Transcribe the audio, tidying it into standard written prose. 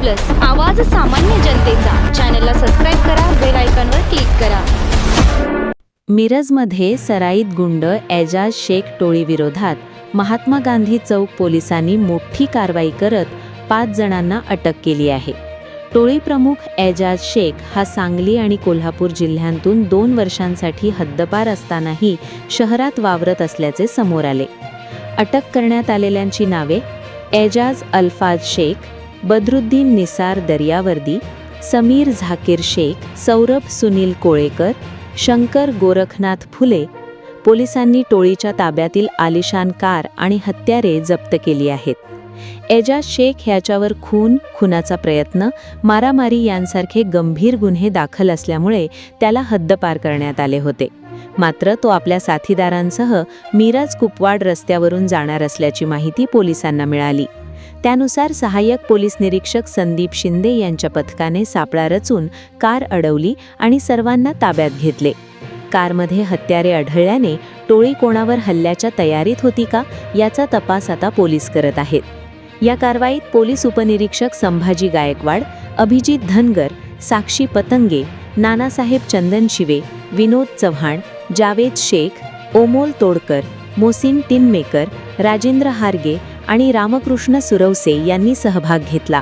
Plus आवाज सामान्य जनतेचा. चॅनलला सबस्क्राईब करा, बेल आयकॉनवर क्लिक करा. मिरजमध्ये सराईत गुंड एजाज शेख टोळीविरोधात महात्मा गांधी चौक पोलिसांनी मोठी कारवाई करत 5 जणांना अटक केली आहे. टोळी प्रमुख एजाज शेख हा सांगली आणि कोल्हापूर जिल्ह्यांतून 2 वर्षांसाठी हद्दपार असतानाही शहरात वावरत असल्याचे समोर आले. अटक करण्यात आलेल्यांची नावे एजाज अल्फाज शेख, बद्रुद्दीन निसार दर्यावर्दी, समीर झाकीर शेख, सौरभ सुनील कोळेकर, शंकर गोरखनाथ फुले. पोलिसांनी टोळीच्या ताब्यातील आलिशान कार आणि हत्यारे जप्त केली आहेत. एजाज शेख याच्यावर खून, खुनाचा प्रयत्न, मारामारी यांसारखे गंभीर गुन्हे दाखल असल्यामुळे त्याला हद्दपार करण्यात आले होते. मात्र तो आपल्या साथीदारांसह मिरज कुपवाड रस्त्यावरून जाणार असल्याची माहिती पोलिसांना मिळाली. त्यानुसार सहाय्यक पोलीस निरीक्षक संदीप शिंदे यांच्या पथकाने सापळा रचून कार अडवली आणि सर्वांना ताब्यात घेतले. कारमध्ये हत्यारे आढळल्याने टोळी कोणावर हल्ल्याच्या तयारीत होती का याचा तपास आता पोलीस करत आहेत. या कारवाईत पोलीस उपनिरीक्षक संभाजी गायकवाड, अभिजित धनगर, साक्षी पतंगे, नानासाहेब चंदनशिवे, विनोद चव्हाण, जावेद शेख, ओमोल तोडकर, मोसिन टिनमेकर, राजेंद्र हारगे आणि रामकृष्ण सुरवसे यांनी सहभाग घेतला.